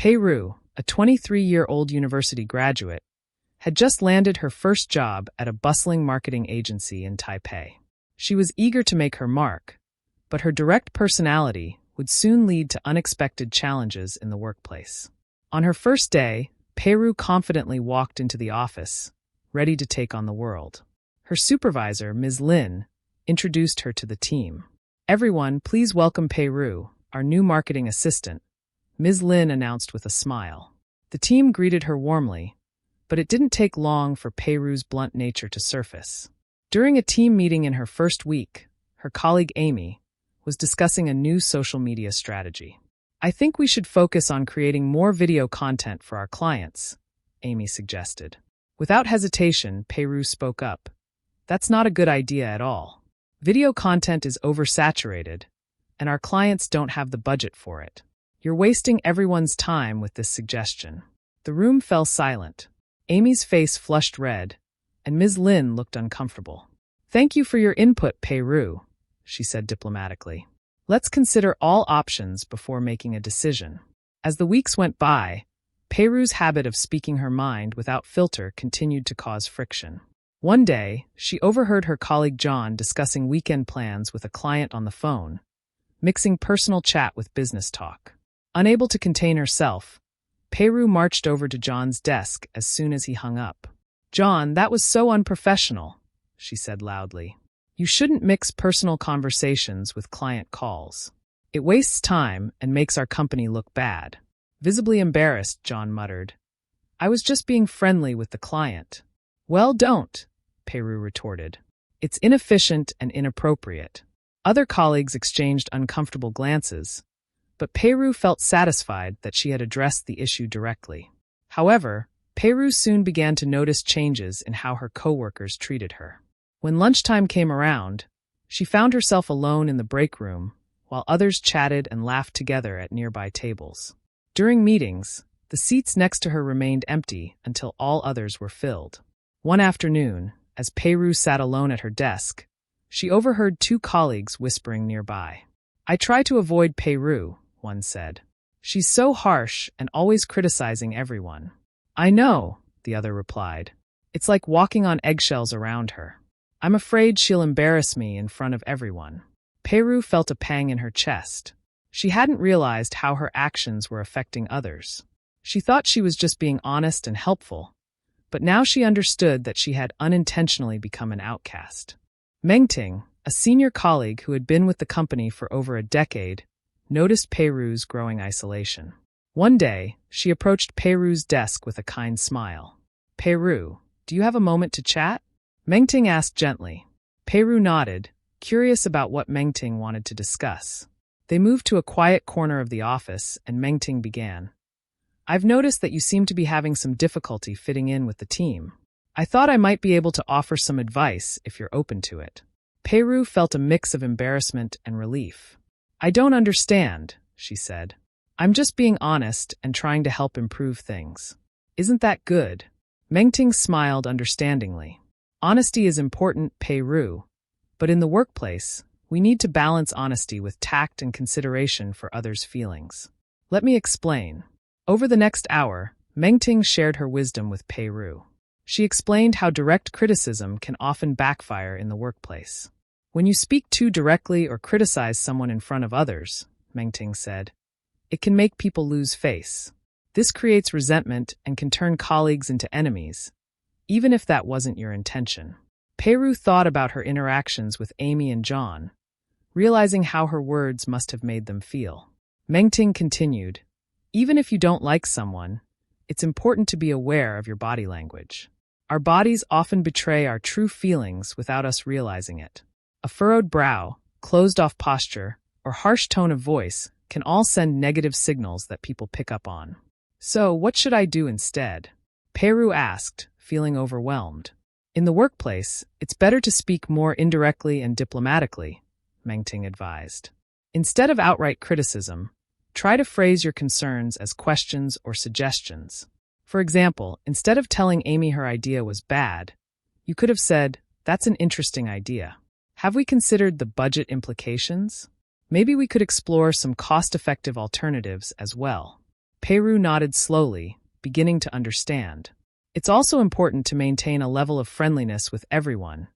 Peru, a 23-year-old university graduate, had just landed her first job at a bustling marketing agency in Taipei. She was eager to make her mark, but her direct personality would soon lead to unexpected challenges in the workplace. On her first day, Peru confidently walked into the office, ready to take on the world. Her supervisor, Ms. Lin, introduced her to the team. "Everyone, please welcome Peru, our new marketing assistant," Ms. Lin announced with a smile. The team greeted her warmly, but it didn't take long for Peru's blunt nature to surface. During a team meeting in her first week, her colleague Amy was discussing a new social media strategy. "I think we should focus on creating more video content for our clients," Amy suggested. Without hesitation, Peru spoke up. "That's not a good idea at all. Video content is oversaturated, and our clients don't have the budget for it. You're wasting everyone's time with this suggestion." The room fell silent. Amy's face flushed red, and Ms. Lin looked uncomfortable. "Thank you for your input, Peru," she said diplomatically. "Let's consider all options before making a decision." As the weeks went by, Peru's habit of speaking her mind without filter continued to cause friction. One day, she overheard her colleague John discussing weekend plans with a client on the phone, mixing personal chat with business talk. Unable to contain herself, Peru marched over to John's desk as soon as he hung up. "John, that was so unprofessional," she said loudly. "You shouldn't mix personal conversations with client calls. It wastes time and makes our company look bad." Visibly embarrassed, John muttered, "I was just being friendly with the client." "Well, don't," Peru retorted. "It's inefficient and inappropriate." Other colleagues exchanged uncomfortable glances, but Peru felt satisfied that she had addressed the issue directly. However, Peru soon began to notice changes in how her coworkers treated her. When lunchtime came around, she found herself alone in the break room, while others chatted and laughed together at nearby tables. During meetings, the seats next to her remained empty until all others were filled. One afternoon, as Peru sat alone at her desk, she overheard two colleagues whispering nearby. "I try to avoid Peru," one said. "She's so harsh and always criticizing everyone." "I know," the other replied. "It's like walking on eggshells around her. I'm afraid she'll embarrass me in front of everyone." Peru felt a pang in her chest. She hadn't realized how her actions were affecting others. She thought she was just being honest and helpful, but now she understood that she had unintentionally become an outcast. Mengting, a senior colleague who had been with the company for over a decade, noticed Peru's growing isolation. One day, she approached Peru's desk with a kind smile. "Peru, do you have a moment to chat?" Mengting asked gently. Peru nodded, curious about what Mengting wanted to discuss. They moved to a quiet corner of the office, and Mengting began. "I've noticed that you seem to be having some difficulty fitting in with the team. I thought I might be able to offer some advice if you're open to it." Peru felt a mix of embarrassment and relief. "I don't understand," she said. "I'm just being honest and trying to help improve things." "Isn't that good?" Mengting smiled understandingly. "Honesty is important, Peru, but in the workplace, we need to balance honesty with tact and consideration for others' feelings. Let me explain." Over the next hour, Mengting shared her wisdom with Peru. She explained how direct criticism can often backfire in the workplace. "When you speak too directly or criticize someone in front of others," Mengting said, "it can make people lose face. This creates resentment and can turn colleagues into enemies, even if that wasn't your intention." Peru thought about her interactions with Amy and John, realizing how her words must have made them feel. Mengting continued, "Even if you don't like someone, it's important to be aware of your body language. Our bodies often betray our true feelings without us realizing it. A furrowed brow, closed-off posture, or harsh tone of voice can all send negative signals that people pick up on." "So, what should I do instead?" Peru asked, feeling overwhelmed. "In the workplace, it's better to speak more indirectly and diplomatically," Mengting advised. "Instead of outright criticism, try to phrase your concerns as questions or suggestions. For example, instead of telling Amy her idea was bad, you could have said, 'That's an interesting idea. Have we considered the budget implications? Maybe we could explore some cost-effective alternatives as well.'" Peru nodded slowly, beginning to understand. It's also important to maintain a level of friendliness with everyone,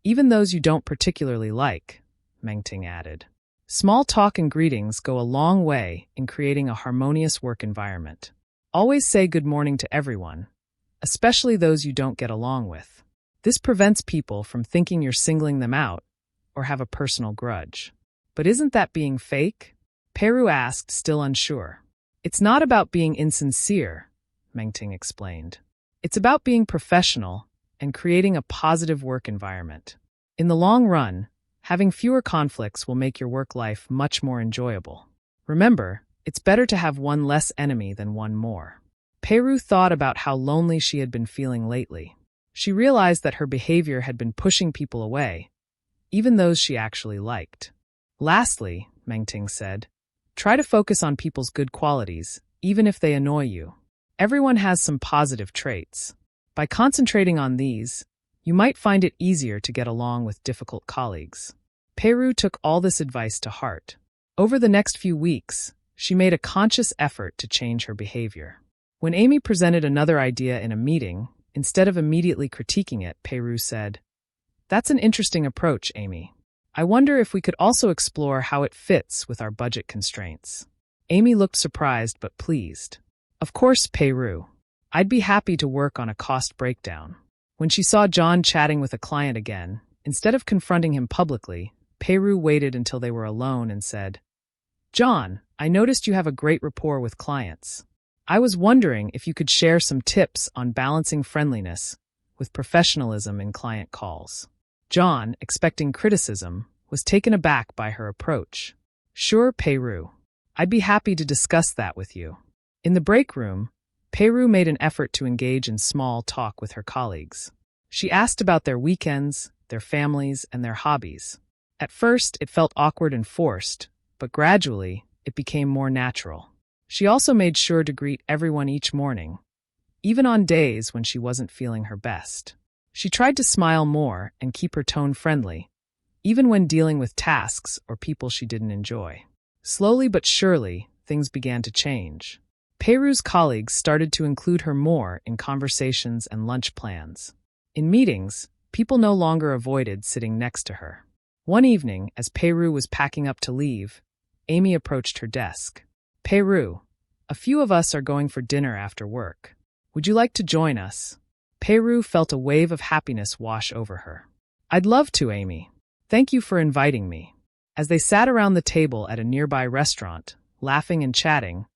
even those you don't particularly like, Mengting added. Small talk and greetings go a long way in creating a harmonious work environment. Always say good morning to everyone, especially those you don't get along with. This prevents people from thinking you're singling them out or have a personal grudge. But isn't that being fake? Peru asked, still unsure. It's not about being insincere, Mengting explained. It's about being professional and creating a positive work environment. In the long run, having fewer conflicts will make your work life much more enjoyable. Remember, it's better to have one less enemy than one more. Peru thought about how lonely she had been feeling lately. She realized that her behavior had been pushing people away, even those she actually liked. Lastly, Mengting said, try to focus on people's good qualities, even if they annoy you. Everyone has some positive traits. By concentrating on these, you might find it easier to get along with difficult colleagues. Peru took all this advice to heart. Over the next few weeks, she made a conscious effort to change her behavior. When Amy presented another idea in a meeting, instead of immediately critiquing it, Peru said, "That's an interesting approach, Amy. I wonder if we could also explore how it fits with our budget constraints." Amy looked surprised but pleased. "Of course, Peru. I'd be happy to work on a cost breakdown." When she saw John chatting with a client again, instead of confronting him publicly, Peru waited until they were alone and said, "John, I noticed you have a great rapport with clients. I was wondering if you could share some tips on balancing friendliness with professionalism in client calls." John, expecting criticism, was taken aback by her approach. "Sure, Peru. I'd be happy to discuss that with you." In the break room, Peru made an effort to engage in small talk with her colleagues. She asked about their weekends, their families, and their hobbies. At first, it felt awkward and forced, but gradually, it became more natural. She also made sure to greet everyone each morning, even on days when she wasn't feeling her best. She tried to smile more and keep her tone friendly, even when dealing with tasks or people she didn't enjoy. Slowly but surely, things began to change. Peru's colleagues started to include her more in conversations and lunch plans. In meetings, people no longer avoided sitting next to her. One evening, as Peru was packing up to leave, Amy approached her desk. "Peru, a few of us are going for dinner after work. Would you like to join us?" Peru felt a wave of happiness wash over her. "I'd love to, Amy. Thank you for inviting me." As they sat around the table at a nearby restaurant, laughing and chatting,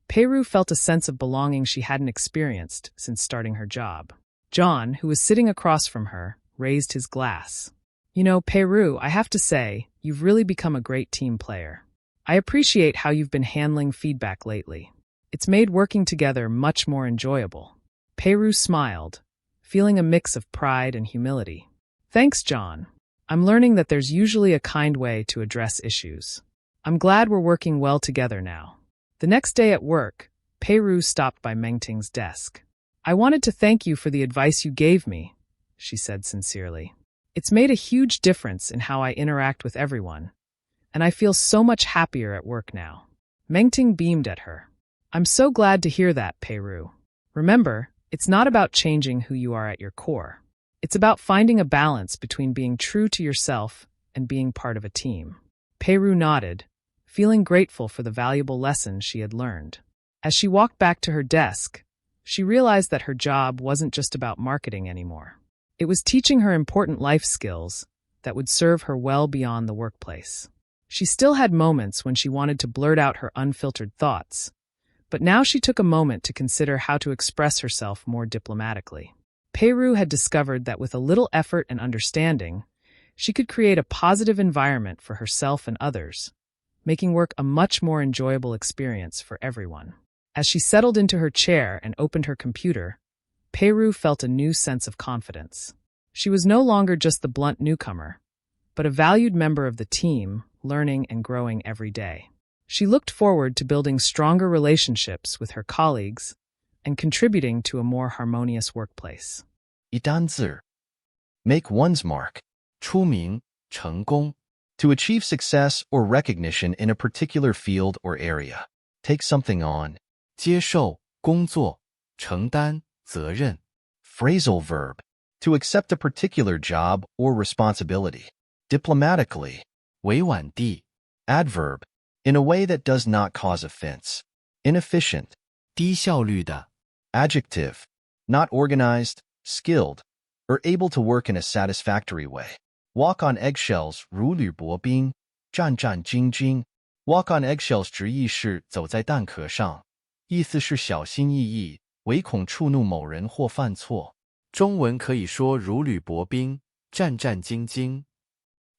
Peru felt a sense of belonging she hadn't experienced since starting her job. John, who was sitting across from her, raised his glass. "You know, Peru, I have to say, you've really become a great team player. I appreciate how you've been handling feedback lately. It's made working together much more enjoyable." Peru smiled, feeling a mix of pride and humility. "Thanks, John. I'm learning that there's usually a kind way to address issues. I'm glad we're working well together now." The next day at work, Peru stopped by Mengting's desk. "I wanted to thank you for the advice you gave me," she said sincerely. "It's made a huge difference in how I interact with everyone, and I feel so much happier at work now." Mengting beamed at her. "I'm so glad to hear that, Peru. Remember, it's not about changing who you are at your core. It's about finding a balance between being true to yourself and being part of a team." Peru nodded, feeling grateful for the valuable lessons she had learned. As she walked back to her desk, she realized that her job wasn't just about marketing anymore. It was teaching her important life skills that would serve her well beyond the workplace. She still had moments when she wanted to blurt out her unfiltered thoughts, but now she took a moment to consider how to express herself more diplomatically. Peru had discovered that with a little effort and understanding, she could create a positive environment for herself and others, making work a much more enjoyable experience for everyone. As she settled into her chair and opened her computer, Peru felt a new sense of confidence. She was no longer just the blunt newcomer, but a valued member of the team, learning and growing every day. She looked forward to building stronger relationships with her colleagues and contributing to a more harmonious workplace. 一单字 Make one's mark. 出名,成功. To achieve success or recognition in a particular field or area. Take something on. 接受工作承担责任 Phrasal verb To accept a particular job or responsibility Diplomatically 委婉地 Adverb In a way that does not cause offense Inefficient 低效率的 Adjective Not organized, skilled, or able to work in a satisfactory way Walk on eggshells 如履薄冰战战兢兢 Walk on eggshells 直译是走在蛋壳上意思是小心翼翼唯恐触怒某人或犯错中文可以说如履薄冰战战兢兢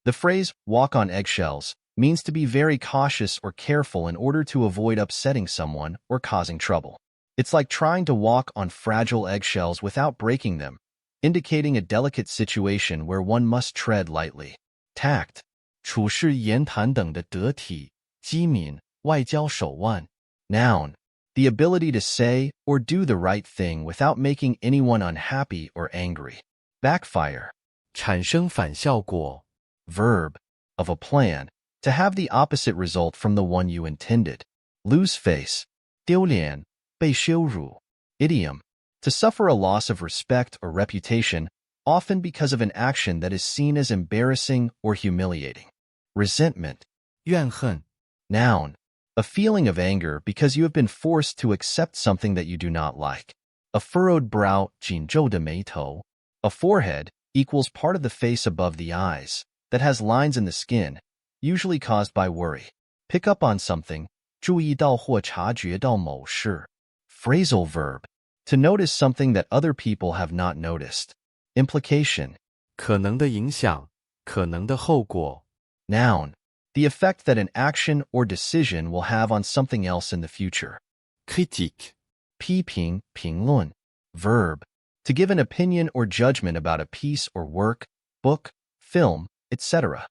The phrase walk on eggshells means to be very cautious or careful in order to avoid upsetting someone or causing trouble. It's like trying to walk on fragile eggshells without breaking them, indicating a delicate situation where one must tread lightly. Tact 处事言谈等的得体机敏外交手腕 Noun The ability to say or do the right thing without making anyone unhappy or angry. Backfire 产生反效果 Verb of a plan To have the opposite result from the one you intended. Lose face 丢脸被羞辱 Idiom To suffer a loss of respect or reputation, often because of an action that is seen as embarrassing or humiliating. Resentment 怨恨 Noun A feeling of anger because you have been forced to accept something that you do not like. A furrowed brow 紧皱的眉头 A forehead equals part of the face above the eyes that has lines in the skin, usually caused by worry. Pick up on something 注意到或察觉到某事 Phrasal verb To notice something that other people have not noticed. Implication 可能的影响可能的后果 Noun The effect that an action or decision will have on something else in the future. Critique 批评评论 Verb To give an opinion or judgment about a piece or work, book, film, etc.